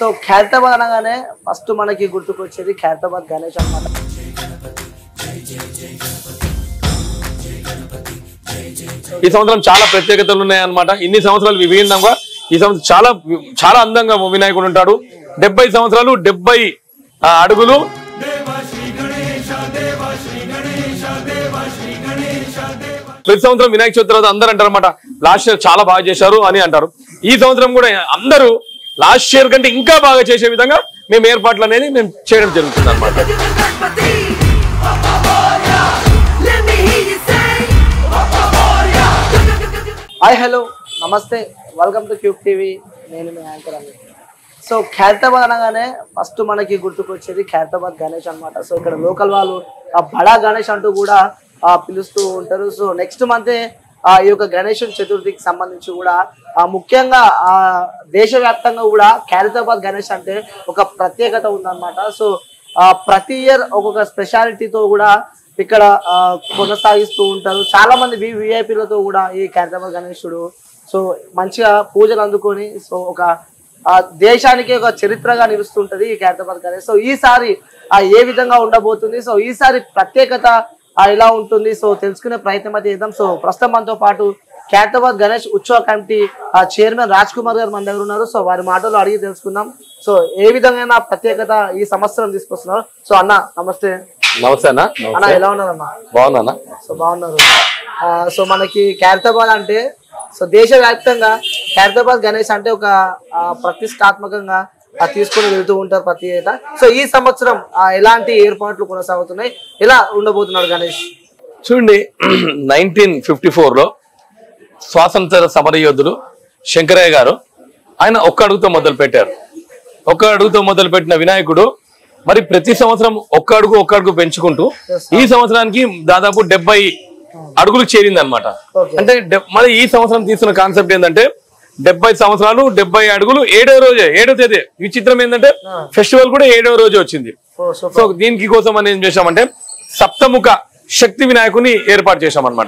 So Khairatabad అనగానే first మనకి గుర్తుకొచ్చేది ఖైరతాబాద్ గణేష్ అన్నమాట. ఈ సంవత్సరం చాలా ప్రత్యేకతలు ఉన్నాయన్నమాట. ఇన్ని సంవత్సరాలు విభిన్నంగా ఈ సంవత్సరం చాలా చాలా అందంగా వినాయకుడు ఉంటాడు. 70 సంవత్సరాలు 70 అడుగులు. ప్రతి సంవత్సరం వినాయక చవితి తర్వాత అందరూ అంటారు అనమాట, లాస్ట్ ఇయర్ చాలా బాగా చేశారు అని అంటారు. ఈ సంవత్సరం కూడా అందరూ లాస్ట్ ఇయర్ కంటే ఇంకా బాగా చేసే విధంగా మేము ఏర్పాట్లు అనేది మేము చేయడం జరుగుతుంది అనమాట. హాయ్ హలో నమస్తే, వెల్కమ్ టు క్యూబ్ టీవీ. నేను మీ యాంకర్ అండి. సో ఖైరతాబాద్ అనగానే ఫస్ట్ మనకి గుర్తుకొచ్చేది ఖైరతాబాద్ గణేష్ అన్నమాట. సో ఇక్కడ లోకల్ వాళ్ళు బడా గణేష్ అంటూ కూడా పిలుస్తూ ఉంటారు. సో నెక్స్ట్ మంతే ఈ యొక్క గణేష్ చతుర్థికి సంబంధించి కూడా ముఖ్యంగా దేశవ్యాప్తంగా కూడా ఖైరతాబాద్ గణేష్ అంటే ఒక ప్రత్యేకత ఉందన్నమాట. సో ప్రతి ఇయర్ ఒక్కొక్క స్పెషాలిటీతో కూడా ఇక్కడ కొనసాగిస్తూ ఉంటారు. చాలా మంది విఐపీలతో కూడా ఈ ఖైరతాబాద్ గణేశుడు సో మంచిగా పూజలు అందుకొని సో ఒక దేశానికి ఒక చరిత్రగా నిలుస్తుంటది ఈ ఖైరతాబాద్ గణేష్. సో ఈసారి ఏ విధంగా ఉండబోతుంది, సో ఈసారి ప్రత్యేకత ఎలా ఉంటుంది, సో తెలుసుకునే ప్రయత్నం అయితే చేద్దాం. సో ప్రస్తుతం మనతో పాటు ఖైరతాబాద్ గణేష్ ఉత్సవ కమిటీ చైర్మన్ రాజ్ కుమార్ గారు మన దగ్గర ఉన్నారు. సో వారి మాటలు అడిగి తెలుసుకుందాం. సో ఏ విధంగా ప్రత్యేకత ఈ సంవత్సరం తీసుకొస్తున్నారు. సో అన్న నమస్తే. నమస్తే అన్న. అన్న ఎలా ఉన్నారన్న? బాగున్నా. సో బాగున్నారు. సో మనకి ఖైరతాబాద్ అంటే సో దేశవ్యాప్తంగా ఖైరతాబాద్ గణేష్ అంటే ఒక ప్రతిష్టాత్మకంగా తీసుకొని వెళ్తూ ఉంటారు ప్రతి ఏటా. సో ఈ సంవత్సరం ఎలాంటి ఏర్పాట్లు కొనసాగుతున్నాయి, ఎలా ఉండబోతున్నాడు గణేష్? చూడండి, 1954లో స్వాతంత్ర సమర యోధులు శంకరయ్య గారు ఆయన ఒక్క అడుగుతో మొదలు పెట్టారు. ఒక్క అడుగుతో మొదలు పెట్టిన వినాయకుడు మరి ప్రతి సంవత్సరం ఒక్క అడుగు పెంచుకుంటూ ఈ సంవత్సరానికి దాదాపు 70 అడుగులు చేరింది అనమాట. అంటే మరి ఈ సంవత్సరం తీసుకున్న కాన్సెప్ట్ ఏంటంటే 70 సంవత్సరాలు 70 అడుగులు 7వ రోజే 7వ తేదీ. విచిత్రం ఏంటంటే ఫెస్టివల్ కూడా 7వ రోజు వచ్చింది. సో దీనికి కోసం మనం ఏం చేశామంటే సప్తముఖ శక్తి వినాయకుని ఏర్పాటు చేశాం అనమాట.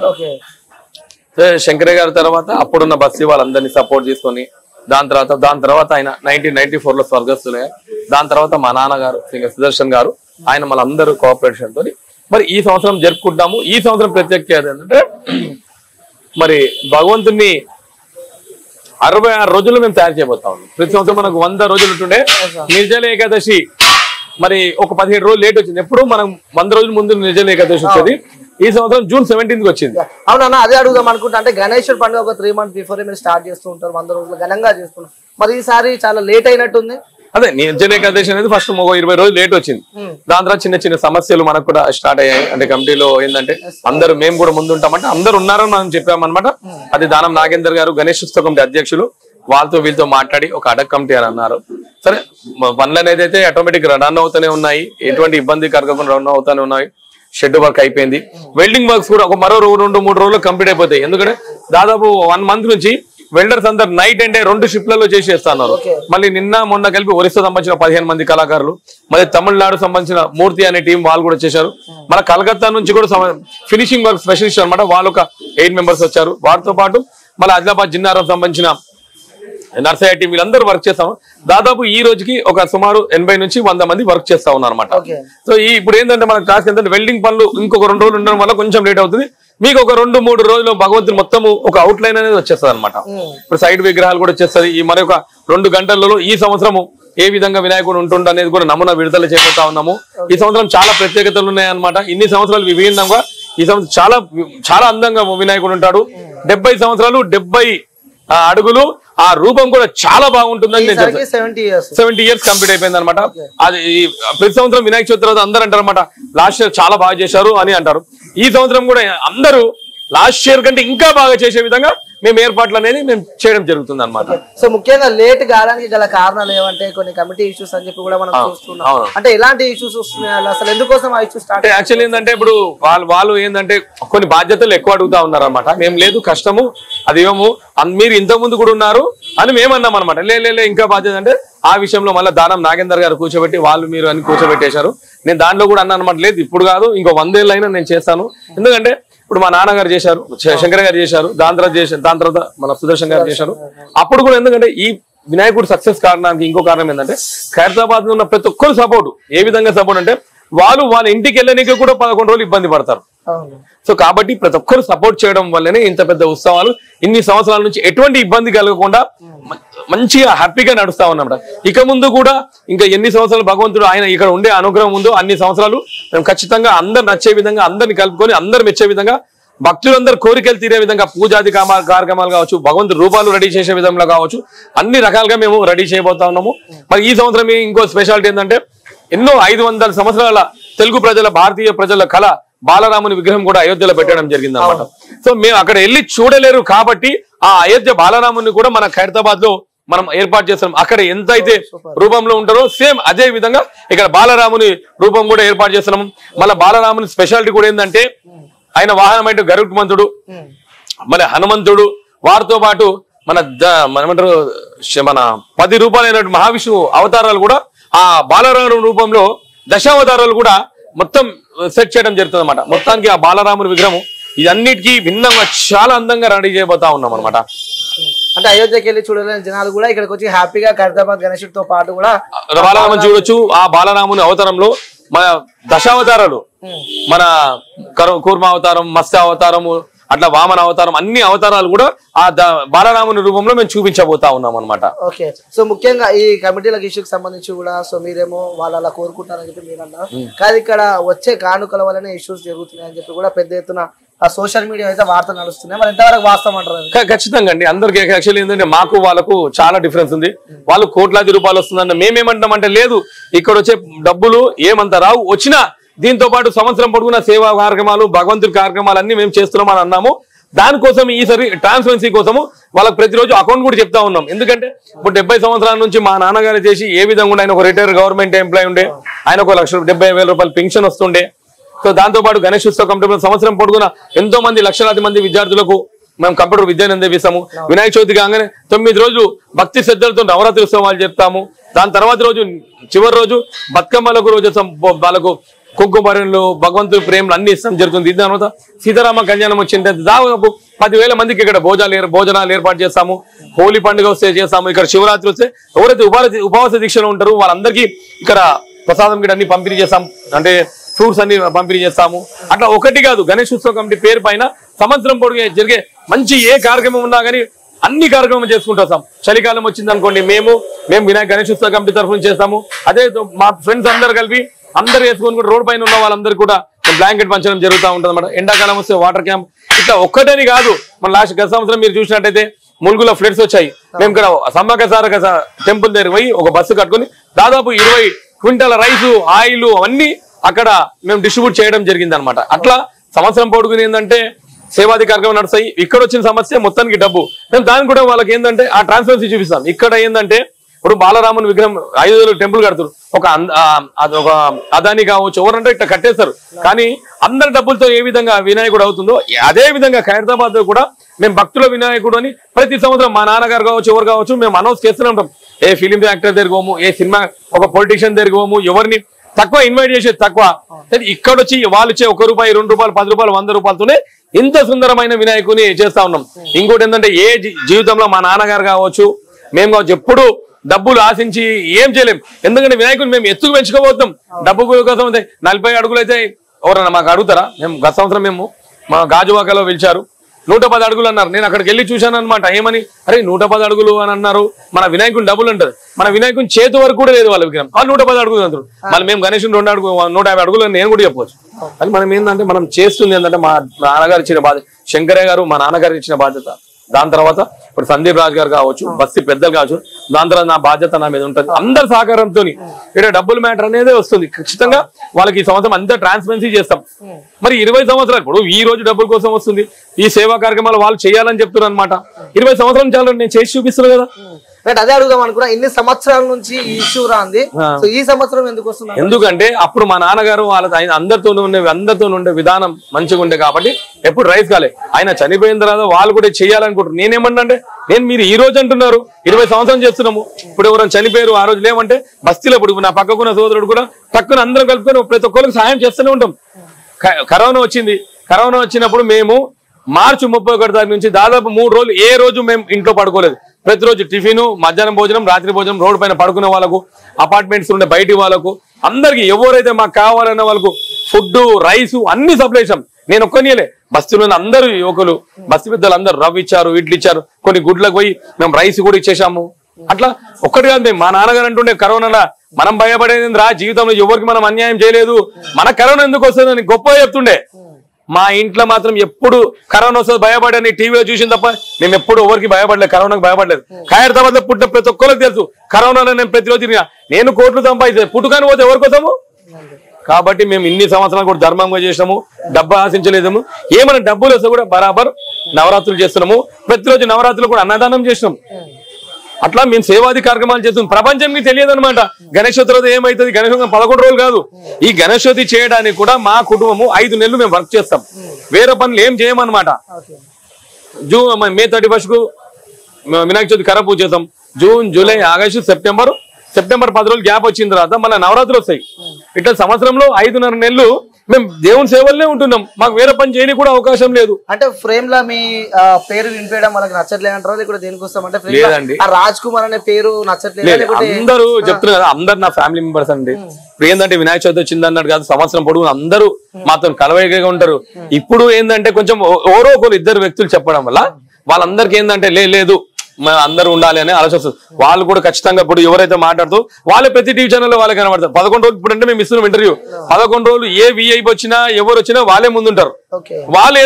శంకరయ్య గారి తర్వాత అప్పుడున్న బస్సీ వాళ్ళందరినీ సపోర్ట్ చేసుకొని దాని తర్వాత ఆయన 1994లో స్వర్గస్థులయ్యారు. దాని తర్వాత మా నాన్నగారు సుదర్శన్ గారు ఆయన మనందరూ కోఆపరేషన్ తోని మరి ఈ సంవత్సరం జరుపుకుంటాము. ఈ సంవత్సరం ప్రత్యేకత ఏంటంటే మరి భగవంతుని 66 రోజులు మేము తయారు చేయబోతాం. ప్రతి సంవత్సరం మనకు 100 రోజులు ఉంటుండే. నిర్జల ఏకాదశి మరి ఒక 17 రోజులు లేట్ వచ్చింది. ఎప్పుడు మనం 100 రోజుల ముందు నిర్జల ఏకాదశి వచ్చేది. ఈ సంవత్సరం జూన్ 17కి వచ్చింది. అవునన్నా, అదే అడుగుదాం అనుకుంటా. అంటే గణేశుడు పండుగ ఒక 3 months బిఫోర్ మీరు స్టార్ట్ చేస్తూ ఉంటారు, 100 రోజులు ఘనంగా చేస్తున్నారు. మరి ఈసారి చాలా లేట్ అయినట్టుంది. అదే నిర్జల ఏకాదశి అనేది ఫస్ట్ 20 రోజులు లేట్ వచ్చింది. దాని తర్వాత చిన్న చిన్న సమస్యలు మనకు కూడా స్టార్ట్ అయ్యాయి. అంటే కమిటీలో ఏంటంటే అందరూ మేము కూడా ముందు ఉంటామంటే అందరు ఉన్నారని మనం చెప్పామన్నమాట. అది దానం నాగేందర్ గారు గణేష్ ఉత్సవ కమిటీ అధ్యక్షులు వాళ్ళతో వీళ్ళతో మాట్లాడి ఒక అడక్ కమిటీ అని అన్నారు. సరే పనులు అనేది అయితే ఆటోమేటిక్ రన్ అవుతూనే ఉన్నాయి, ఎటువంటి ఇబ్బంది కలగకుండా రన్ అవుతూనే ఉన్నాయి. షెడ్ వర్క్ అయిపోయింది. వెల్డింగ్ వర్క్స్ కూడా ఒక మరో 2-3 రోజుల్లో కంప్లీట్ అయిపోతాయి. ఎందుకంటే దాదాపు 1 month నుంచి వెల్డర్స్ అందరు నైట్ అంటే 2 షిఫ్ట్లలో చేసేస్తున్నారు. మళ్ళీ నిన్న మొన్న కలిపి ఒరిస్సా సంబంధించిన 15 మంది కళాకారులు, మళ్ళీ తమిళనాడు సంబంధించిన మూర్తి అనే టీం వాళ్ళు కూడా చేశారు. మన కలకత్తా నుంచి కూడా ఫినిషింగ్ వర్క్ స్పెషలిస్ట్ అనమాట, వాళ్ళు ఒక 8 members వచ్చారు. వారితో పాటు మళ్ళీ ఆదిలాబాద్ జిన్నారం సంబంధించిన నర్సయ్య టీం వీళ్ళందరూ వర్క్ చేస్తాము. దాదాపు ఈ రోజుకి ఒక సుమారు 80 నుంచి 100 మంది వర్క్ చేస్తా ఉన్నారు అనమాట. సో ఇప్పుడు ఏంటంటే మన టాస్క్ ఏంటంటే వెల్డింగ్ పనులు ఇంకొక 2 రోజులు ఉండడం వల్ల కొంచెం లేట్ అవుతుంది. మీకు ఒక 2-3 రోజులు భగవంతుని మొత్తము ఒక అవుట్ లైన్ అనేది వచ్చేస్తుంది అనమాట. ఇప్పుడు సైడ్ విగ్రహాలు కూడా వచ్చేస్తుంది. ఈ మరొక 2 గంటలలో ఈ సంవత్సరము ఏ విధంగా వినాయకుడు ఉంటుండ అనేది కూడా నమూనా విడుదల చేయబోతా ఉన్నాము. ఈ సంవత్సరం చాలా ప్రత్యేకతలు ఉన్నాయన్నమాట. ఇన్ని సంవత్సరాలు విభిన్నంగా ఈ సంవత్సరం చాలా చాలా అందంగా వినాయకుడు ఉంటాడు. 70 సంవత్సరాలు 70 అడుగులు. ఆ రూపం కూడా చాలా బాగుంటుందని నేను చెప్తాను. 70 years కంప్లీట్ అయిపోయింది అనమాట. అది ప్రతి సంవత్సరం వినాయక చవితి తర్వాత అందరూ అంటారు అనమాట, లాస్ట్ ఇయర్ చాలా బాగా చేశారు అని అంటారు. ఈ సంవత్సరం కూడా అందరూ లాస్ట్ ఇయర్ కంటే ఇంకా బాగా చేసే విధంగా మేము ఏర్పాట్లు అనేది మేము చేయడం జరుగుతుంది అనమాట. సో ముఖ్యంగా లేట్ కావడానికి గల కారణాలు ఏమంటే కొన్ని కమిటీ ఇష్యూస్ అని చెప్పి కూడా మనం చూస్తున్నాం. అంటే ఎలాంటి ఇష్యూస్ వస్తున్నాయి, అసలు ఎందుకోసం ఆ ఇష్యూస్ స్టార్ట్? యాక్చువల్లీ ఏంటంటే ఇప్పుడు వాళ్ళు ఏంటంటే కొన్ని బాధ్యతలు ఎక్కువ అడుగుతా ఉన్నారు అనమాట. మేము లేదు కష్టము అది ఏమో మీరు ఇంత ముందు కూడా ఉన్నారు అని మేము అన్నాం అనమాట. లే ఇంకా బాధ్యత అంటే ఆ విషయంలో మళ్ళీ దానం నాగేందర్ గారు కూర్చోబెట్టి వాళ్ళు మీరు అని కూర్చోబెట్టేశారు. నేను దాంట్లో కూడా అన్నా అనమాట, లేదు ఇప్పుడు కాదు ఇంకో 100 ఏళ్ళైనా నేను చేస్తాను. ఎందుకంటే ఇప్పుడు మా నాన్నగారు చేశారు, శంకర్ గారు చేశారు, దాని తర్వాత మన సుదర్శన్ గారు చేశారు. అప్పుడు కూడా ఎందుకంటే ఈ వినాయకుడు సక్సెస్ కారణానికి ఇంకో కారణం ఏంటంటే ఖైరతాబాద్ లో ఉన్న ప్రతి ఒక్కరు సపోర్ట్. ఏ విధంగా సపోర్ట్ అంటే వాళ్ళ ఇంటికి వెళ్ళడానికి కూడా 11 రోజులు ఇబ్బంది పడతారు. సో కాబట్టి ప్రతి ఒక్కరు సపోర్ట్ చేయడం వల్లనే ఇంత పెద్ద ఉత్సవాలు ఇన్ని సంవత్సరాల నుంచి ఎటువంటి ఇబ్బంది కలగకుండా మంచిగా హ్యాపీగా నడుస్తా ఉన్నమాట. ఇక ముందు కూడా ఇంకా ఎన్ని సంవత్సరాలు భగవంతుడు ఆయన ఇక్కడ ఉండే అనుగ్రహం ఉందో అన్ని సంవత్సరాలు మేము ఖచ్చితంగా అందరు నచ్చే విధంగా, అందరిని కలుపుకొని అందరు మెచ్చే విధంగా, భక్తులందరూ కోరికలు తీరే విధంగా పూజాది కార్యక్రమాలు కావచ్చు, భగవంతుడు రూపాలు రెడీ చేసే విధంగా కావచ్చు, అన్ని రకాలుగా మేము రెడీ చేయబోతా ఉన్నాము. మరి ఈ సంవత్సరం ఇంకో స్పెషాలిటీ ఏంటంటే ఎన్నో 500 సంవత్సరాల తెలుగు ప్రజల, భారతీయ ప్రజల కళ బాలరాముని విగ్రహం కూడా అయోధ్యలో పెట్టడం జరిగింది అనమాట. సో మేము అక్కడ వెళ్ళి చూడలేరు కాబట్టి ఆ అయోధ్య బాలరాముని కూడా మన ఖైరతాబాద్ లో మనం ఏర్పాటు చేస్తాం. అక్కడ ఎంత అయితే రూపంలో ఉంటారో సేమ్ అదే విధంగా ఇక్కడ బాలరాముని రూపం కూడా ఏర్పాటు చేస్తున్నాము. మళ్ళీ బాలరాముని స్పెషాలిటీ కూడా ఏంటంటే ఆయన వాహనం అంటే గరుత్మంతుడు, మన హనుమంతుడు, వారితో పాటు మన 10 రూపాయలైన మహావిష్ణువు అవతారాలు కూడా ఆ బాలరాముని రూపంలో దశావతారాలు కూడా మొత్తం సెట్ చేయడం జరుగుతుంది అనమాట. మొత్తానికి ఆ బాలరాముని విగ్రహం ఇదన్నిటికీ భిన్నంగా చాలా అందంగా రెడీ చేయబోతా ఉన్నాం అనమాట. అంటే అయోధ్యకి వెళ్ళి చూడలేని జనాలు కూడా ఇక్కడికి వచ్చి హ్యాపీగా ఖైరతాబాద్ గణేశుడితో పాటు కూడా బాలరాముని చూడొచ్చు. ఆ బాలరాముని అవతారంలో మన దశావతారాలు, మన కూర్మ అవతారం, మత్స్య అవతారము, అట్లా వామన అవతారం, అన్ని అవతారాలు కూడా ఆ బాలరాముని రూపంలో మేము చూపించబోతా ఉన్నాం అనమాట. ఓకే. సో ముఖ్యంగా ఈ కమిటీలకు ఇష్యూకి సంబంధించి కూడా సో మీరేమో వాళ్ళు అలా కోరుకుంటారని చెప్పి మీరు అన్నారు. కానీ ఇక్కడ వచ్చే కానుకల వల్లనే ఇష్యూస్ జరుగుతున్నాయని చెప్పి కూడా పెద్ద ఎత్తున ఆ సోషల్ మీడియా అయితే వార్తలు నడుస్తున్నాయి. మరి ఎంతవరకు వాస్తవం అంటారు? ఖచ్చితంగా అండి. అందరికి యాక్చువల్లీ ఏంటంటే మాకు వాళ్ళకు చాలా డిఫరెన్స్ ఉంది. వాళ్ళు కోట్లాది రూపాయలు వస్తుందన్న మేమేమంటామంటే లేదు, ఇక్కడ వచ్చే డబ్బులు ఏమంత రావు, వచ్చినా దీంతో పాటు సంవత్సరం పొడుగున సేవా కార్యక్రమాలు, భగవంతుడి కార్యక్రమాలు అన్ని మేము చేస్తున్నామని అన్నాము. దానికోసం ఈసారి ట్రాన్స్పరెన్సీ కోసము వాళ్ళకి ప్రతిరోజు అకౌంట్ కూడా చెప్తా ఉన్నాం. ఎందుకంటే ఇప్పుడు 70 సంవత్సరాల నుంచి మా నాన్నగారు చేసి ఏ విధంగా ఆయన ఒక రిటైర్ గవర్నమెంట్ ఎంప్లాయీ ఉండే, ఆయన ఒక 1,70,000 రూపాయలు పెన్షన్ వస్తుండే. సో దాంతో పాటు గణేష్ ఉత్సవ కమిటీ సంవత్సరం పొడుగున ఎంతో మంది లక్షలాది మంది విద్యార్థులకు మేము కంప్యూటర్ విద్యను అందిస్తాము. వినాయక చవితి కాగానే 9 రోజులు భక్తి శ్రద్ధలతో నవరాత్రి ఉత్సవాలు చెప్తాము. దాని తర్వాత రోజు చివరి రోజు బతుకమ్మలకు రోజు వాళ్ళకు కుంకుమలు, భగవంతుడి ప్రేమలు అన్ని ఇస్తాం జరుగుతుంది. దీని తర్వాత సీతారామ కళ్యాణం వచ్చింది, దాదాపు 10,000 మందికి ఇక్కడ భోజనాలు ఏర్పాటు చేస్తాము. హోలీ పండుగ వస్తే చేస్తాము. ఇక్కడ శివరాత్రి వస్తే ఎవరైతే ఉపవాస దీక్షలో ఉంటారో వాళ్ళందరికీ ఇక్కడ ప్రసాదం గిడ అన్ని పంపిణీ చేస్తాం, అంటే ఫ్రూట్స్ అన్ని పంపిణీ చేస్తాము. అట్లా ఒకటి కాదు, గణేష్ ఉత్సవ కమిటీ పేరు పైన సంవత్సరం పొడిగే జరిగే మంచి ఏ కార్యక్రమం ఉన్నా కానీ అన్ని కార్యక్రమం చేసుకుంటాం. చలికాలం వచ్చింది అనుకోండి, మేము వినాయక గణేష్ ఉత్సవ కమిటీ తరఫున చేస్తాము. అదే మా ఫ్రెండ్స్ అందరు కలిపి అందరు వేసుకొని కూడా రోడ్ పైన ఉన్న వాళ్ళందరూ కూడా బ్లాంకెట్ పంచడం జరుగుతూ ఉంటుంది అన్నమాట. ఎండాకాలం వస్తే వాటర్ క్యాంప్, ఇట్లా ఒక్కటని కాదు. మన గత సంవత్సరం మీరు చూసినట్టయితే ములుగులో ఫ్లడ్స్ వచ్చాయి. మేము ఇక్కడ సమ్మక్క సారక్క టెంపుల్ దగ్గర పోయి ఒక బస్సు కట్టుకుని దాదాపు 20 క్వింటాల రైసు, ఆయిల్ అవన్నీ అక్కడ మేము డిస్ట్రిబ్యూట్ చేయడం జరిగింది అనమాట. అట్లా సంవత్సరం పొడుగుని ఏంటంటే సేవాది కార్యక్రమం నడుస్తాయి. ఇక్కడ వచ్చిన సమస్య మొత్తానికి డబ్బు, మేము దానికి కూడా వాళ్ళకి ఏంటంటే ఆ ట్రాన్స్పరెన్సీ చూపిస్తాం. ఇక్కడ ఏంటంటే ఇప్పుడు బాలరాముని విగ్రహం 5,000 టెంపుల్ కడతారు, ఒక అదాని కావచ్చు ఎవరంటే ఇట్లా కట్టేస్తారు. కానీ అందరి డబ్బులతో ఏ విధంగా వినాయకుడు అవుతుందో అదే విధంగా ఖైరతాబాద్ లో కూడా మేము భక్తుల వినాయకుడు అని ప్రతి సంవత్సరం మా నాన్నగారు కావచ్చు ఎవరు కావచ్చు మేము అనౌన్స్ చేస్తూనే ఉంటాం. ఏ ఫిలిం యాక్టర్ దగ్గర పోము, ఏ సినిమా ఒక పొలిటీషియన్ దగ్గర పోము, ఎవరిని తక్కువ ఇన్వైట్ చేసేది తక్కువ. ఇక్కడ వచ్చి వాళ్ళు ఇచ్చే 1 రూపాయి, 2 రూపాయలు, 10 రూపాయలు, 100 రూపాయలతోనే ఇంత సుందరమైన వినాయకుని చేస్తా ఉన్నాం. ఇంకోటి ఏంటంటే ఏ జీవితంలో మా నాన్నగారు కావచ్చు మేము కావచ్చు ఎప్పుడు డబ్బులు ఆశించి ఏం చేయలేం. ఎందుకంటే వినాయకుని మేము ఎత్తుకు పెంచుకోబోతాం. డబ్బు కోసం అయితే 40 అడుగులు అయితే ఎవరన్నా మాకు అడుగుతారా? మేము గత సంవత్సరం మేము మా గాజువాకలో పిలిచారు, 110 అడుగులు అన్నారు. నేను అక్కడికి వెళ్ళి చూశాను అనమాట. ఏమని, అరే 110 అడుగులు అని అన్నారు. మన వినాయకుని డబ్బులు అంటారు, మన వినాయకుని చేతి వరకు కూడా లేదు వాళ్ళ విగ్రహం. వాళ్ళు 110 అడుగులు అంటారు. మళ్ళీ మేము గణేషుని 150 అడుగులు నేను కూడా చెప్పవచ్చు. అని మనం ఏంటంటే మనం చేస్తుంది ఏంటంటే మా నాన్నగారు ఇచ్చిన బాధ్యత, శంకరయ్య గారు మా నాన్నగారు ఇచ్చిన బాధ్యత. దాని తర్వాత ఇప్పుడు సందీప్ రాజు గారు కావచ్చు, బస్తి పెద్దలు కావచ్చు, దాని తర్వాత నా బాధ్యత నా మీద ఉంటుంది. అందరి సహకారంతో ఇక్కడ డబ్బులు మ్యాటర్ అనేది వస్తుంది. ఖచ్చితంగా వాళ్ళకి ఈ సంవత్సరం అంతా ట్రాన్స్పరెన్సీ చేస్తాం. మరి 20 సంవత్సరాలు ఇప్పుడు ఈ రోజు డబ్బుల కోసం వస్తుంది, ఈ సేవా కార్యక్రమాలు వాళ్ళు చేయాలని చెప్తున్నారు అనమాట. 20 సంవత్సరం చాలా నేను చేసి చూపిస్తున్నాను కదా. అదే అడుగుదాం అనుకున్నా, ఇన్ని సంవత్సరాల నుంచి ఈ ఇష్యూ రాంది, సో ఈ సంవత్సరం ఎందుకు వస్తుంది? ఎందుకంటే అప్పుడు మా నాన్నగారు వాళ్ళ అందరితో ఉండే విధానం మంచిగా ఉండే కాబట్టి ఎప్పుడు రైస్ కాలే. ఆయన చనిపోయిన తర్వాత వాళ్ళు కూడా చేయాలనుకుంటారు. నేనేమన్నా అంటే మీరు ఈ రోజు అంటున్నారు, 20 సంవత్సరం చేస్తున్నాము. ఇప్పుడు ఎవరైనా చనిపోయారు ఆ రోజు లేమంటే బస్తీలో ఇప్పుడు నా పక్కకున్న సోదరుడు కూడా పక్కన అందరం కలుపుకొని ప్రతి ఒక్కరికి సహాయం చేస్తూనే ఉంటాం. కరోనా వచ్చింది, కరోనా వచ్చినప్పుడు మేము మార్చి 31 తారీఖు నుంచి దాదాపు 3 రోజులు ఏ రోజు మేము ఇంట్లో పడుకోలేదు. ప్రతిరోజు టిఫిన్, మధ్యాహ్నం భోజనం, రాత్రి భోజనం, రోడ్డు పైన పడుకునే వాళ్ళకు, అపార్ట్మెంట్స్ ఉండే బయటి వాళ్ళకు, అందరికి ఎవరైతే మాకు కావాలన్న వాళ్ళకు ఫుడ్, రైస్ అన్ని సప్లై చేసాం. నేను ఒక్కనియలే, బస్తీలోని అందరూ యువకులు, బస్తీ పెద్దలు అందరూ రవ్వ ఇచ్చారు, ఇడ్లు ఇచ్చారు, కొన్ని గుడ్లకు పోయి మేము రైస్ కూడా ఇచ్చేసాము. అట్లా ఒక్కటి కాదు, మేము మా నాన్నగారు అంటుండే కరోనా మనం భయపడేది రా, జీవితంలో ఎవరికి మనం అన్యాయం చేయలేదు, మన కరోనా ఎందుకు వస్తుందని గొప్పగా చెప్తుండే. మా ఇంట్లో మాత్రం ఎప్పుడు కరోనా వస్తుంది భయపడని టీవీలో చూసిన తప్ప మేము ఎప్పుడు ఎవరికి భయపడలేదు, కరోనాకు భయపడలేదు. ఖైరతాబాద్ లో పుట్టిన ప్రతి ఒక్కరికి తెలుసు కరోనా నేను ప్రతిరోజు తిరిగినా. నేను కోట్లు సంపాదించే పుట్టుకాని పోతే ఎవరికి వస్తాము. కాబట్టి మేము ఇన్ని సంవత్సరాలు కూడా ధర్మంగా చేసినాము, డబ్బు ఆశించలేదము. ఏమైనా డబ్బులు వస్తే కూడా బరాబర్ నవరాత్రులు చేస్తున్నాము. ప్రతిరోజు నవరాత్రులు కూడా అన్నదానం చేసినాము. అట్లా మేము సేవాది కార్యక్రమాలు చేస్తున్నాం. ప్రపంచంకి తెలియదు అనమాట గణేష్ చతుర్థి ఏమైతుంది. గణేష్ 11 రోజులు కాదు. ఈ గణేష్ చతుర్థి చేయడానికి కూడా మా కుటుంబము 5 నెలలు మేము వర్క్ చేస్తాం. వేరే పనులు ఏం చేయమన్నమాట. మే 31 కు వినాయక చవితి కర్ర పూజ చేస్తాం. జూన్, జూలై, ఆగస్టు, సెప్టెంబర్ 10 రోజులు గ్యాప్ వచ్చిన తర్వాత మళ్ళీ నవరాత్రులు వస్తాయి. ఇట్లా సంవత్సరంలో 5.5 నెలలు మేము దేవుని సేవలనే ఉంటున్నాం. మాకు వేరే పని చేయని కూడా అవకాశం లేదు. అంటే ఫ్రేమ్ లా మీ పేరు వినిపించడం వాళ్ళకి నచ్చట్లేదు అంటారా, లేకపోతే దేనికోసం? అంటే లేదండి, రాజ్ కుమార్ అనే పేరు నచ్చట్లేదు. అందరూ చెప్తున్నారు కదా, అందరు నా ఫ్యామిలీ మెంబర్స్ అండి. ఇప్పుడు ఏంటంటే వినాయక చవితి వచ్చింది అన్నట్టు కాదు, సంవత్సరం పొడుగు అందరూ మాతో కలవైగా ఉంటారు. ఇప్పుడు ఏంటంటే కొంచెం ఎవరో ఒకరు 2 వ్యక్తులు చెప్పడం వల్ల వాళ్ళందరికీ ఏంటంటే లేదు అందరూ ఉండాలి అని ఆలోచిస్తారు. వాళ్ళు కూడా ఖచ్చితంగా ఇప్పుడు ఎవరైతే మాట్లాడుతూ వాళ్ళే ప్రతి టీవీ ఛానల్లో వాళ్ళే కనబడతారు. 11 రోజులు ఇప్పుడు అంటే మేము ఇస్తున్నాం ఇంటర్వ్యూ. 11 రోజులు ఏ విఐపి వచ్చినా ఎవరు వచ్చినా వాళ్ళే ముందుంటారు. వాళ్ళు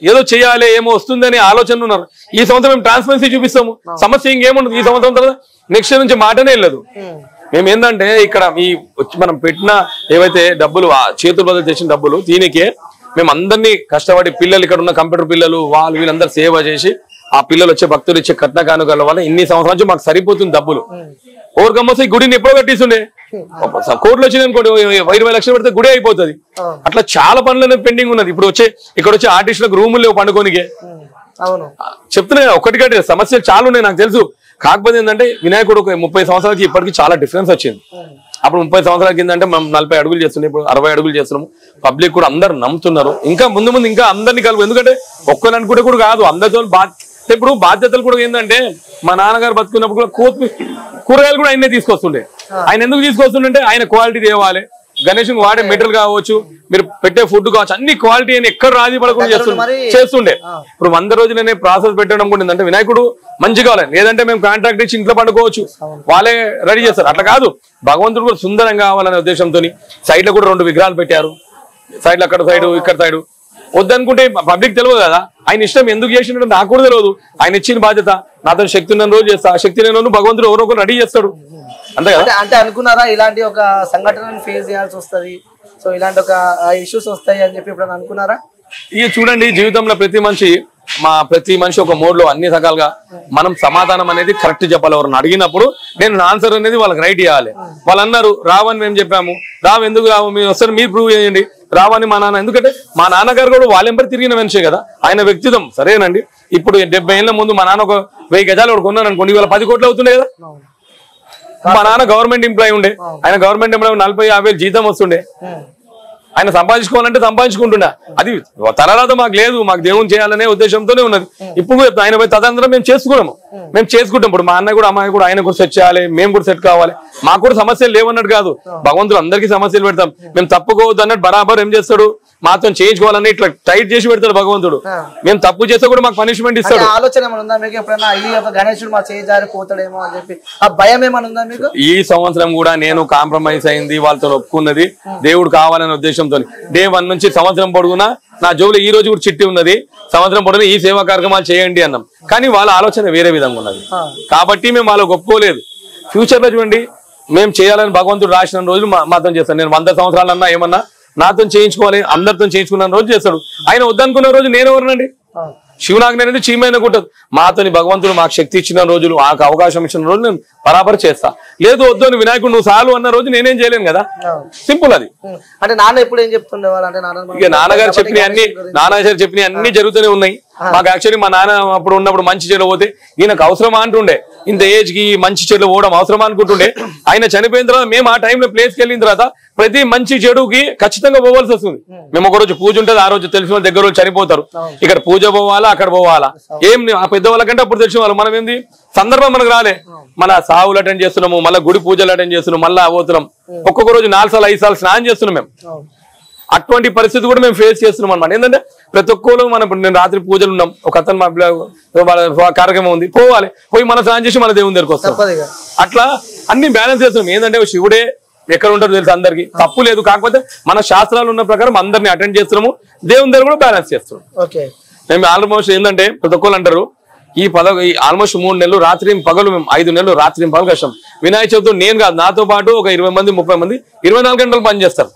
ఏదో చేయాలి, ఏమో వస్తుందని ఆలోచన ఉన్నారు. ఈ సంవత్సరం మేము ట్రాన్స్పరెన్సీ చూపిస్తాము. సమస్య ఇంకేముండదు. ఈ సంవత్సరం తర్వాత నెక్స్ట్ ఇయర్ నుంచి మాటనే వెళ్ళదు. మేము ఏంటంటే ఇక్కడ ఈ మనం పెట్టిన ఏవైతే డబ్బులు చేతుల బదులు తెచ్చిన డబ్బులు దీనికే మేము అందరినీ కష్టపడి పిల్లలు ఇక్కడ ఉన్న కంప్యూటర్ పిల్లలు వాళ్ళు వీళ్ళందరూ సేవ చేసి ఆ పిల్లలు వచ్చే భక్తులు ఇచ్చే కట్న కానుకల వల్ల ఇన్ని సంవత్సరాల నుంచి మాకు సరిపోతుంది డబ్బులు. ఓవర్కమ్మొస్తే ఈ గుడిని ఎప్పుడో కట్టిస్తుండే. కోట్లు వచ్చింది అనుకోండి, 20 లక్షలు పెడితే గుడి అయిపోతుంది. అట్లా చాలా పనులు అనేది పెండింగ్ ఉన్నది. ఇప్పుడు ఇక్కడ వచ్చే ఆర్టిస్టులకు రూములు లేవు పండుకోనికే. చెప్తున్నా ఒకటి కట్టి సమస్యలు చాలా ఉన్నాయి నాకు తెలుసు. కాకపోతే ఏంటంటే వినాయకుడు 30 సంవత్సరాలకి ఇప్పటికి చాలా డిఫరెన్స్ వచ్చింది. అప్పుడు 30 సంవత్సరాల కింద అంటే మనం 40 అడుగులు చేస్తున్నాం, ఇప్పుడు 60 అడుగులు చేస్తున్నాము. పబ్లిక్ కూడా అందరు నమ్ముతున్నారు. ఇంకా ముందు ఇంకా అందరినీ కలుపు. ఎందుకంటే ఒక్కరు అనుకుంటే కూడా కాదు, అందరితో ఇప్పుడు బాధ్యతలు కూడా ఏంటంటే మా నాన్నగారు బతుకున్నప్పుడు కూడా కూరగాయలు కూడా ఆయనే తీసుకొస్తుండే. ఆయన ఎందుకు తీసుకొస్తుండే? ఆయన క్వాలిటీ తేవాలి. గణేష్ వాడే మెటీరియల్ కావచ్చు, మీరు పెట్టే ఫుడ్ కావచ్చు, అన్ని క్వాలిటీ అని ఎక్కడ రాజీ పడకుండా చేస్తుండే. ఇప్పుడు 100 రోజులనే ప్రాసెస్ పెట్టడం కూడా ఏంటంటే వినాయకుడు మంచిగా కావాలి. లేదంటే మేము కాంట్రాక్ట్ ఇచ్చి ఇంట్లో పండుకోవచ్చు, వాళ్ళే రెడీ చేస్తారు. అట్లా కాదు, భగవంతుడు కూడా సుందరంగా కావాలనే ఉద్దేశంతో సైడ్ లో కూడా 2 విగ్రహాలు పెట్టారు. సైడ్ లో అక్కడ సైడ్ ఇక్కడ సైడ్. వద్దనుకుంటే పబ్లిక్ తెలియదు కదా, ఆయన ఇష్టం ఎందుకు చేసినట్టు నాకు కూడా తెలియదు. ఆయన ఇచ్చిన బాధ్యత, నాతో శక్తి ఉన్న రోజు చేస్తా, ఆ శక్తి లేని భగవంతుడు ఎవరో ఒకరు రెడీ చేస్తాడు. అంతే కదా. అంటే అనుకున్నారా ఇలాంటి ఒక సంఘటనను ఫేస్ చేయాల్సి వస్తుంది, సో ఇలాంటి ఒక ఇష్యూస్ వస్తాయి అని చెప్పి ఇప్పుడు అనుకున్నారా? ఇక చూడండి, జీవితంలో ప్రతి మనిషి ఒక మోడ్ లో అన్ని రకాలుగా మనం సమాధానం అనేది కరెక్ట్ చెప్పాలి. ఎవరిని అడిగినప్పుడు నేను ఆన్సర్ అనేది వాళ్ళకి రైట్ చేయాలి. వాళ్ళు అన్నారు రావని మేము చెప్పాము, ఎందుకు రావు మీరు వస్తారు, మీరు ప్రూవ్ చేయండి రావని మా నాన్న. ఎందుకంటే మా నాన్నగారు కూడా వాళ్ళెంబడి తిరిగిన మనిషే కదా, ఆయన వ్యక్తిత్వం సరేనండి. ఇప్పుడు 70 ఏళ్ల ముందు మా నాన్న ఒక 1000 గజాలు ఒకటి కొన్నాను అనుకోండి, ఇవాళ 10 కోట్లు అవుతుండే కదా. మా నాన్న గవర్నమెంట్ ఎంప్లాయీ ఉండే, ఆయన గవర్నమెంట్ ఎంప్లాయీ 40-50 వేలు జీతం వస్తుండే. ఆయన సంపాదించుకోవాలంటే సంపాదించుకుంటున్నా. అది తర్వాత మాకు లేదు, మాకు దేవుని చేయాలనే ఉద్దేశంతోనే ఉన్నది. ఇప్పుడు ఆయన పోయి తదనంతరం మేము చేసుకుంటాం. ఇప్పుడు మా అన్నయ్య కూడా అమ్మాయి కూడా ఆయన కూడా సెట్ చేయాలి, మేము కూడా సెట్ కావాలి. మాకు కూడా సమస్యలు లేవన్నట్టు కాదు, భగవంతుడు అందరికీ సమస్యలు పెడతాం. మేము తప్పుకోవద్దు అన్నట్టు బరాబర్ ఏం చేస్తాడు, మాతో చేయించుకోవాలని ఇట్లా టైట్ చేసి పెడతాడు భగవంతుడు. మేము తప్పు చేస్తే కూడా మాకు పనిష్మెంట్ ఇస్తాడు. ఆలోచన ఉందా మీకు ఎప్పుడైనా గణేశుడు మా చేయి జారిపోతాడేమో అని చెప్పి ఆ భయం ఏమైనా ఉందా మీకు? ఈ సంవత్సరం కూడా నేను కాంప్రమైజ్ అయింది, వాళ్ళతో ఒప్పుకున్నది దేవుడు కావాలనే ఉద్దేశంతో. డే 1 నుంచి సంవత్సరం పొడుగునా నా జోబులో ఈ రోజు కూడా చిట్టి ఉన్నది, సంవత్సరం పొడుగునా ఈ సేవా కార్యక్రమాలు చేయండి అన్నాం. కానీ వాళ్ళ ఆలోచన వేరే విధంగా ఉన్నది కాబట్టి మేము వాళ్ళకి ఒప్పుకోలేదు. ఫ్యూచర్ లో చూడండి, మేము చేయాలని భగవంతుడు రాసిన రోజులు మాత్రం చేస్తాను. నేను 100 సంవత్సరాలన్నా ఏమన్నా నాతో చేయించుకోవాలి, అందరితో చేయించుకున్న రోజు చేస్తాడు. ఆయన వద్దనుకున్న రోజు నేను ఎవరినండి? శివునాజ్ఞ అనేది చీమైన కుట్టదు. మాతోని భగవంతుడు మాకు శక్తి ఇచ్చిన రోజులు, మాకు అవకాశం ఇచ్చిన రోజు నేను బరాబర్ చేస్తా. లేదు వద్దు అని వినాయకుడు నువ్వు చాలు అన్న రోజు నేనేం చేయలేను కదా, సింపుల్ అది. అంటే నాన్న ఎప్పుడు ఏం చెప్తుండేవాళ్ళు? అంటే నాన్నగారు చెప్పిన అన్ని జరుగుతూనే ఉన్నాయి. మాకు యాక్చువల్లీ మా నాన్న అప్పుడు ఉన్నప్పుడు మంచి చెడు పోతే ఈయనకు అవసరమా అంటుండే, ఇంత ఏజ్ కి మంచి చెడు పోవడం అవసరమా అనుకుంటుండే. ఆయన చనిపోయిన తర్వాత మేము ఆ టైంలో ప్లేస్కి వెళ్ళిన తర్వాత ప్రతి మంచి చెడుకి ఖచ్చితంగా పోవాల్సి వస్తుంది. మేము ఒక రోజు పూజ ఉంటుంది, ఆ రోజు తెలిసిన దగ్గర రోజు చనిపోతారు. ఇక్కడ పూజ పోవాలా, అక్కడ పోవాలా, ఏం ఆ పెద్దవాళ్ళకంటే అప్పుడు తెలిసిన వాళ్ళు. మనం ఏంది సందర్భం మనకు రాలే. మన సావులు అటెండ్ చేస్తున్నాము, మళ్ళీ గుడి పూజలు అటెండ్ చేస్తున్నాం, మళ్ళీ పోతున్నాం. ఒక్కొక్క రోజు 4 సార్లు 5 సార్లు స్నానం చేస్తున్నాం మేము. అటువంటి పరిస్థితి కూడా మేము ఫేస్ చేస్తున్నాం అనమాట. ఏంటంటే ప్రతి ఒక్కరు మనం నేను రాత్రి పూజలు ఉన్నాం, ఒక అతను మా కార్యక్రమం ఉంది, పోవాలి, పోయి మన స్నానం చేసి మన దేవుని దగ్గరకు వస్తాం. అట్లా అన్ని బ్యాలెన్స్ చేస్తున్నాం. ఏంటంటే శివుడే ఎక్కడ ఉంటారో తెలుసు అందరికి, తప్పు లేదు. కాకపోతే మన శాస్త్రాలు ఉన్న ప్రకారం అందరినీ అటెండ్ చేస్తున్నాము, దేవుని దగ్గర కూడా బ్యాలెన్స్ చేస్తున్నాం. మేము ఆల్మోస్ట్ ఏంటంటే ప్రతి ఒక్కరు అంటారు ఈ ఆల్మోస్ట్ 3 నెలలు రాత్రి పగలు, మేము 5 నెలలు రాత్రి పగలు కష్టం. వినాయక చవితి నేను కాదు, నాతో పాటు ఒక 20 మంది 30 మంది 24 గంటలు పని చేస్తారు.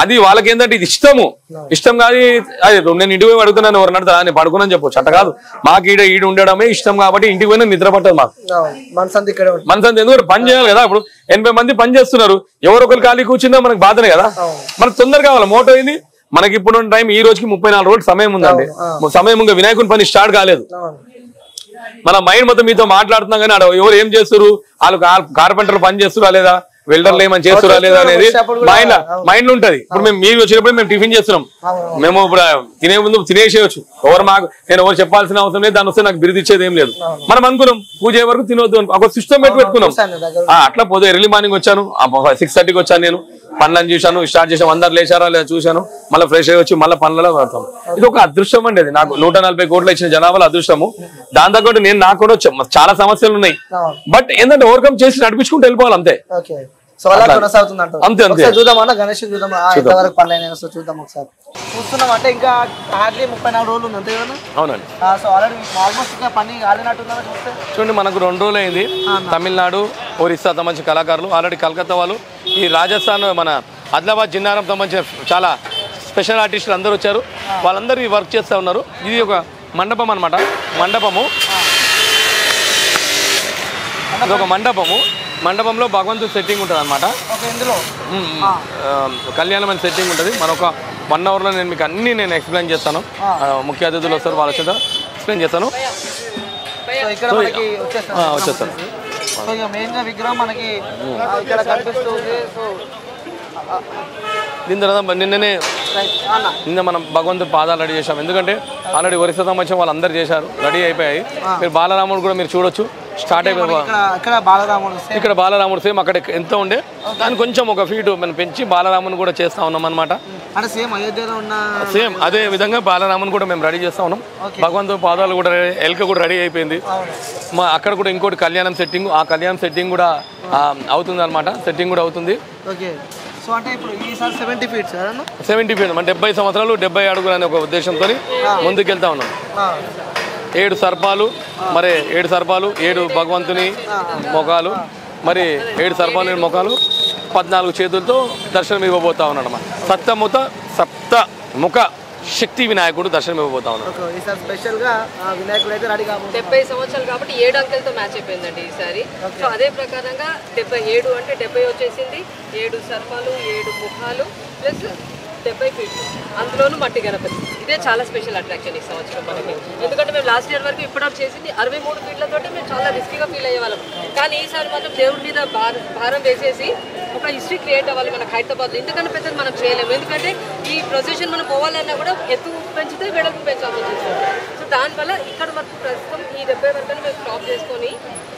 అది వాళ్ళకి ఏంటంటే ఇది ఇష్టం కాదు. అది నేను ఇంటికి పోయి అడుగుతున్నాను, ఎవరు నడతా నేను పడుకున్నాను చెప్పొచ్చు, అట్ట కాదు. మాకు ఈడ ఉండడమే ఇష్టం కాబట్టి ఇంటికి పోయినా నిద్ర పట్టదు మాకు. మనసంతి ఎందుకంటే పని చేయాలి కదా. ఇప్పుడు 80 మంది పని చేస్తున్నారు, ఎవరొకరు ఖాళీ కూర్చున్నా మనకు బాధనే కదా. మనకు తొందర కావాలి. మోటో ఏంది, మనకి ఇప్పుడు టైం ఈ రోజుకి 34 రోజులు సమయం ఉందండి. సమయం ఇంకా వినాయకుని పని స్టార్ట్ కాలేదు. మన మైండ్ మొత్తం మీతో మాట్లాడుతున్నాం కానీ ఎవరు ఏం చేస్తారు, వాళ్ళు కార్పెంటర్లు పని చేస్తురా లేదా, వెల్డర్లు ఏమని చేస్తురా లేదా అనేది మైండ్ లో ఉంటది. ఇప్పుడు మేము మీరు వచ్చినప్పుడు మేము టిఫిన్ చేస్తున్నాం, మేము ఇప్పుడు తినే ముందు తినేసేయచ్చు. నేను ఎవరు చెప్పాల్సిన అవసరం లేదు, దాని వస్తే నాకు బిరుదు ఇచ్చేది ఏం లేదు. మనం అనుకున్నాం పూజ వరకు తినవద్దు, ఒక సిస్టమ్ పెట్టుకున్నాం. అట్లా పోతే ఎర్లీ మార్నింగ్ వచ్చాను, 6:30కి వచ్చాను, నేను పనులను చూశాను, స్టార్ట్ చేసాను, అందరు లేచారా లేదా చూశాను, మళ్ళీ ఫ్రెష్ అయ్యి వచ్చి మళ్ళీ పనులలో పడతాం. ఇది ఒక అదృష్టం అండి. అది నాకు 140 కోట్లు ఇచ్చిన జనాభాలో అదృష్టము. దాని తగ్గట్టు నాకు కూడా చాలా సమస్యలు ఉన్నాయి, బట్ ఏంటంటే ఓవర్కమ్ చేసి నడిపించుకుంటూ వెళ్ళిపోవాలి అంతే. అంతే అంతే. చూద్దామన్నా గణేష్ చూద్దాం, ఎంతవరకు పనులు చూద్దాం ఒకసారి. చూస్తున్నాం అంటే ఇంకా హార్డ్లీ 34 రోజులు ఉంది అంతే కదా. అవునండి. సో ఆల్రెడీ ఆల్మోస్ట్ ఇంకా పని కాలినట్టుందా చూస్తే. చూడండి మనకు 2 రోజులు అయింది. తమిళనాడు, ఒరిస్సా సంబంధించిన కళాకారులు, ఆల్రెడీ కలకత్తా వాళ్ళు, ఈ రాజస్థాన్, మన ఆదిలాబాద్ జిన్నారం సంబంధించిన చాలా స్పెషల్ ఆర్టిస్టులు అందరూ వచ్చారు. వాళ్ళందరూ వర్క్ చేస్తూ ఉన్నారు. ఇది ఒక మండపం అనమాట. ఇది ఒక మండపంలో భగవంతుడు సెట్టింగ్ ఉంటుంది అనమాట. కళ్యాణమైన సెట్టింగ్ ఉంటుంది. మనొక 1 అవర్లో నేను మీకు అన్నీ ఎక్స్ప్లెయిన్ చేస్తాను. ముఖ్య అతిథులు వస్తారు, వాళ్ళ చేత ఎక్స్ప్లెయిన్ చేస్తాను. వచ్చేస్తాను. దీని తర్వాత నిన్న మనం భగవంతుడి పాదాలు రెడీ చేసాం. ఎందుకంటే ఆల్రెడీ ఒరిస్సా సంబంధించిన వాళ్ళందరూ చేశారు, రెడీ అయిపోయాయి. మీరు బాలరాముడు కూడా మీరు చూడొచ్చు, స్టార్ట్ అయిపోయి. ఇక్కడ బాలరాముడు సేమ్ అక్కడ ఎంత ఉండే దాన్ని కొంచెం ఒక ఫీట్ మనం పెంచి బాలరాముని కూడా చేస్తా ఉన్నాం అనమాట. సేమ్ అదే విధంగా బాలరాముని కూడా మేము రెడీ చేస్తా ఉన్నాం. భగవంతుడి పాదాలు కూడా ఎల్క కూడా రెడీ అయిపోయింది. అక్కడ కూడా ఇంకోటి కళ్యాణం సెట్టింగ్, ఆ కళ్యాణం సెట్టింగ్ కూడా అవుతుంది అనమాట. సెట్టింగ్ కూడా అవుతుంది. సో అంటే ఇప్పుడు ఈసారి 70 ఫీట్స్ 70 ఫీట్ మన 70 సంవత్సరాలు 70 అడుగులు అనే ఒక ఉద్దేశంతో ముందుకెళ్తా ఉన్నాం. 7 సర్పాలు, మరి 7 సర్పాలు, 7 భగవంతుని ముఖాలు, మరి 7 సర్పాలు 7 ముఖాలు, 14 చేతులతో దర్శనం ఇవ్వబోతా ఉన్నాడు అన్నమాట. సప్తముఖ శక్తి వినాయకుడు దర్శనం ఇవ్వబోతా ఉన్నాడు. 70 సంవత్సరాలు కాబట్టి 7 అంకెలతో మ్యాచ్ అయిపోయిందండి ఈసారి. సో అదే ప్రకారంగా 77 అంటే 70 వచ్చేసింది. 7 సర్పాలు, 7 ముఖాలు ప్లస్ 70 ఫీట్లు, అందులోనూ మట్టి గణపతి. ఇదే చాలా స్పెషల్ అట్రాక్షన్ ఈ సంవత్సరం మనకి. ఎందుకంటే మేము లాస్ట్ ఇయర్ వరకు ఇప్పటివరకు చేసింది 63 ఫీట్లతో మేము చాలా రిస్కీగా ఫీల్ అయ్యేవాళ్ళం. కానీ ఈసారి మాత్రం దేవుడి మీద భారం వేసేసి ఒక హిస్టరీ క్రియేట్ అవ్వాలి మనకు హైదరాబాద్లో. ఎందుకంటే పెద్దది మనం చేయలేము. ఎందుకంటే ఈ ప్రొసెషన్ మనం పోవాలన్నా కూడా ఎత్తు పెంచితే వెడల్పు పెంచాల్సి వస్తుంది. సో దానివల్ల ఇక్కడ వరకు ప్రస్తుతం ఈ 70 వరకు మేము స్టాప్ చేసుకొని,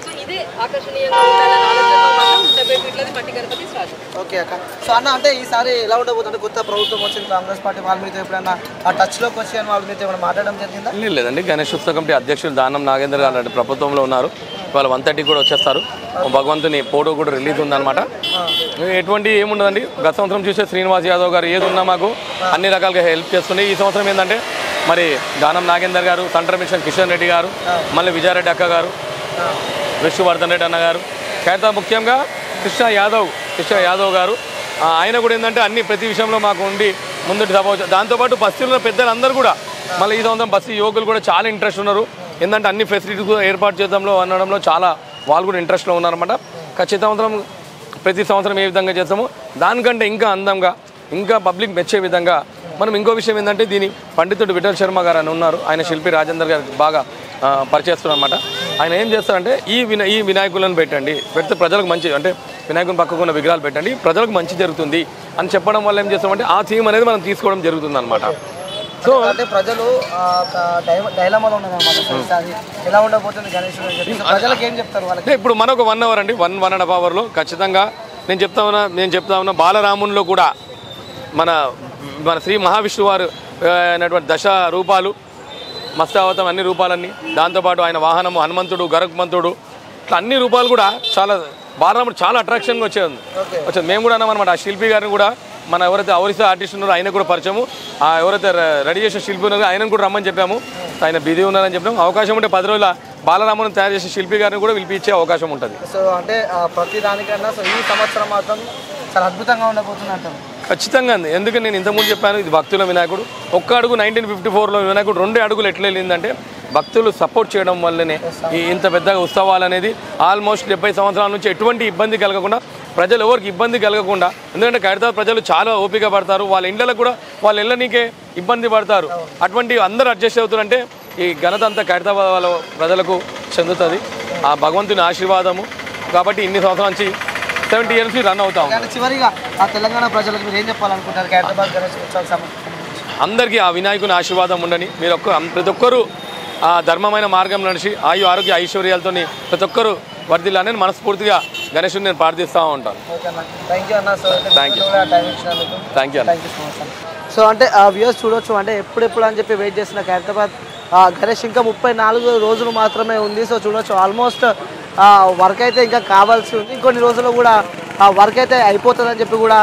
సో ఇదే ఆకర్షణీయంగా ఉండాలని ఆలోచనలో మాత్రం 70 ఫీట్లది మట్టి గణపతి స్టార్ట్. ఓకే అక్క. సో అన్న అంటే ఈసారి ఎలా ఉండబోతుంది? కొత్త ప్రభుత్వం వచ్చింది, కాంగ్రెస్ పార్టీ వాళ్ళ మీద ఎప్పుడైనా ఆ టచ్లోకి వచ్చి అని వాళ్ళ మీద ఏమైనా మాట్లాడడం జరిగిందా? లేదండి. గణేష్ ఉత్సవ కమిటీ అధ్యక్షులు దానం నాగేందర్ గారు ప్రభుత్వంలో ఉన్నారు. వాళ్ళు 130 కూడా వచ్చేస్తారు. భగవంతుని ఫోటో కూడా రిలీజ్ ఉందన్నమాట. ఎటువంటి ఏముండదండి. గత సంవత్సరం చూసే శ్రీనివాస్ యాదవ్ గారు ఏది ఉన్నా మాకు అన్ని రకాలుగా హెల్ప్ చేస్తుంది. ఈ సంవత్సరం ఏంటంటే మరి దానం నాగేందర్ గారు, సెంట్రల్ మిషన్ కిషన్ రెడ్డి గారు, మళ్ళీ విజయారెడ్డి అక్క గారు, విష్ణువర్ధన్ రెడ్డి అన్న గారు, కేతా ముఖ్యంగా కృష్ణ యాదవ్ గారు, ఆయన కూడా ఏంటంటే అన్ని ప్రతి విషయంలో మాకు ఉండి ముందుకు సపోజ్. దాంతోపాటు బస్తీలో పెద్దలందరూ కూడా మళ్ళీ ఈ సంవత్సరం బస్తీ యువకులు కూడా చాలా ఇంట్రెస్ట్ ఉన్నారు. ఏంటంటే అన్ని ఫెసిలిటీస్ ఏర్పాటు చేయడంలో అనడంలో చాలా వాళ్ళు కూడా ఇంట్రెస్ట్లో ఉన్నారన్నమాట. ఖచ్చితంగా ప్రతి సంవత్సరం ఏ విధంగా చేస్తామో దానికంటే ఇంకా అందంగా, ఇంకా పబ్లిక్ మెచ్చే విధంగా మనం ఇంకో విషయం ఏంటంటే దీని పండితుడు విఠల్ శర్మ గారు అని ఉన్నారు. ఆయన శిల్పి రాజేందర్ గారికి బాగా పరిచయిస్తున్నారు అనమాట. ఆయన ఏం చేస్తారంటే ఈ వినాయకులను పెడితే ప్రజలకు మంచి, అంటే వినాయకుని పక్కకు ఉన్న విగ్రహాలు పెట్టండి, ప్రజలకు మంచి జరుగుతుంది అని చెప్పడం వల్ల ఏం చేస్తామంటే ఆ థీమ్ అనేది మనం తీసుకోవడం జరుగుతుంది అనమాట. సో అంటే ప్రజలు డైలమాలో ఉన్నదన్నమాట. ఈసారి ఎలా ఉండబోతుంది గణేష్ ప్రజలకు ఏం చెప్తారు వాళ్ళకి? ఇప్పుడు మనకు 1 అవర్ అండి 1.5 అవర్లో ఖచ్చితంగా నేను చెప్తా ఉన్నా బాలరామునిలో కూడా మన శ్రీ మహావిష్ణువు వారు అయినటువంటి దశ రూపాలు మస్తావతం అన్ని రూపాలన్నీ, దాంతోపాటు ఆయన వాహనము హనుమంతుడు, గరుత్మంతుడు, ఇట్లా అన్ని రూపాలు కూడా చాలా బాలరాముడు చాలా అట్రాక్షన్గా వచ్చేది. మేము కూడా అన్నాం అనమాట. ఆ శిల్పి గారిని కూడా మన ఎవరైతే ఒరిస్సా ఆర్టిస్ట్ ఉన్నారో ఆయన కూడా పరిచయము, ఎవరైతే రెడీ చేసిన శిల్పి ఉన్నారో ఆయనను కూడా రమ్మని చెప్పాము. ఆయన బిజీ ఉన్నారని చెప్పాము. అవకాశం ఉంటే 10 రోజుల బాలరాముని తయారు చేసే శిల్పి గారిని కూడా పిలిపించే అవకాశం ఉంటుంది. సో అంటే ప్రతి దానికన్నా సో ఈ సంవత్సరం మాత్రం చాలా అద్భుతంగా ఉండబోతుంది అంటారు. ఖచ్చితంగా అండి. ఎందుకంటే నేను ఇంతకుముందు చెప్పాను, ఇది భక్తుల వినాయకుడు. ఒక్క అడుగు 1954లో వినాయకుడు 2 అడుగులు ఎట్లా వెళ్ళిందంటే భక్తులు సపోర్ట్ చేయడం వల్లనే ఇంత పెద్దగా ఉత్సవాలు అనేది ఆల్మోస్ట్ 70 సంవత్సరాల నుంచి ఎటువంటి ఇబ్బంది కలగకుండా, ప్రజలు ఎవరికి ఇబ్బంది కలగకుండా, ఎందుకంటే ఖైరతాబాద్ ప్రజలు చాలా ఓపిక పడతారు. వాళ్ళ ఇళ్ళకు కూడా వాళ్ళ ఇళ్ళనికే ఇబ్బంది పడతారు. అటువంటి అందరూ అడ్జస్ట్ అవుతారంటే ఈ ఘనత అంతా ఖైరతాబాద్ వాళ్ళ ప్రజలకు చెందుతుంది. ఆ భగవంతుని ఆశీర్వాదము కాబట్టి ఇన్ని సంవత్సరాల నుంచి 70 years రన్ అవుతాం. చివరిగా ఆ తెలంగాణ ప్రజలకు మీరు ఏం చెప్పాలనుకుంటారు ఖైరతాబాద్ గణేష్ ఉత్సవం? అందరికీ ఆ వినాయకుని ఆశీర్వాదం ఉండని, మీరు ప్రతి ఒక్కరూ ఆ ధర్మమైన మార్గం నడిచి ఆరోగ్య ఐశ్వర్యాలతో ప్రతి ఒక్కరూ వర్ధిల్లాలని మనస్ఫూర్తిగా గణేశుని నేను ప్రార్థిస్తూ ఉంటాను. Thank you. సో అంటే వ్యూస్ చూడొచ్చు, అంటే ఎప్పుడెప్పుడు అని చెప్పి వెయిట్ చేసిన ఖైరతాబాద్ గణేష్ ఇంకా 34 రోజులు మాత్రమే ఉంది. సో చూడొచ్చు ఆల్మోస్ట్ వర్క్ అయితే ఇంకా కావాల్సి ఉంది. ఇంకొన్ని రోజుల్లో కూడా వర్క్ అయితే అయిపోతుందని చెప్పి కూడా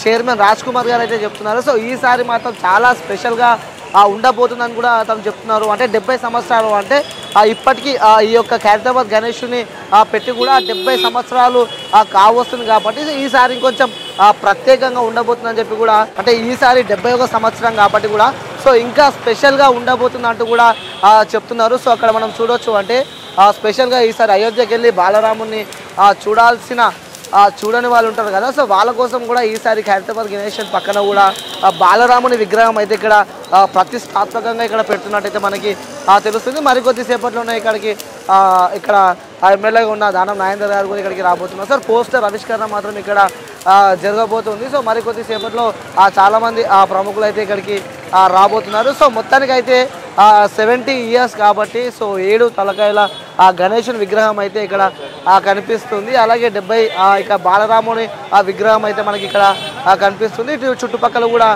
చైర్మన్ రాజ్ కుమార్ గారు అయితే చెప్తున్నారు. సో ఈసారి మాత్రం చాలా స్పెషల్గా ఉండబోతుందని కూడా తను చెప్తున్నారు. అంటే 70 సంవత్సరాలు అంటే ఇప్పటికీ ఈ యొక్క ఖైరతాబాద్ గణేషుని పెట్టి కూడా 70 సంవత్సరాలు కావస్తుంది కాబట్టి ఈసారి ఇంకొంచెం ప్రత్యేకంగా ఉండబోతుందని చెప్పి కూడా, అంటే ఈసారి 71వ సంవత్సరం కాబట్టి కూడా సో ఇంకా స్పెషల్గా ఉండబోతుంది అంటూ కూడా చెప్తున్నారు. సో అక్కడ మనం చూడొచ్చు, అంటే స్పెషల్గా ఈసారి అయోధ్యకి వెళ్ళి బాలరాముని చూడని వాళ్ళు ఉంటారు కదా, సో వాళ్ళ కోసం కూడా ఈసారి ఖైరతాబాద్ గణేష్ పక్కన కూడా బాలరాముని విగ్రహం అయితే ఇక్కడ ప్రతిష్టాత్మకంగా ఇక్కడ పెడుతున్నట్టయితే మనకి తెలుస్తుంది. మరికొద్ది సేపట్లోనే ఇక్కడ ఎమ్మెల్యేగా ఉన్న దానం నాగేందర్ గారు కూడా ఇక్కడికి రాబోతున్నారు. సార్ పోస్టర్ ఆవిష్కరణ మాత్రం ఇక్కడ జరగబోతుంది. సో మరికొద్ది సేపట్లో చాలామంది ప్రముఖులు అయితే ఇక్కడికి రాబోతున్నారు. సో మొత్తానికి అయితే 70 years కాబట్టి సో 7 తలకాయల గణేశుని విగ్రహం అయితే ఇక్కడ కనిపిస్తుంది. అలాగే 70 ఇక బాలరాముని విగ్రహం అయితే మనకి ఇక్కడ కనిపిస్తుంది. ఇటు చుట్టుపక్కల కూడా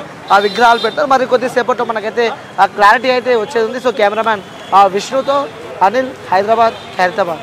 విగ్రహాలు పెడతారు. మరి కొద్దిసేపట్లో మనకైతే క్లారిటీ అయితే వచ్చేది ఉంది. సో కెమెరామ్యాన్ విష్ణుతో అనిల్, హైదరాబాద్, ఖైరతాబాద్.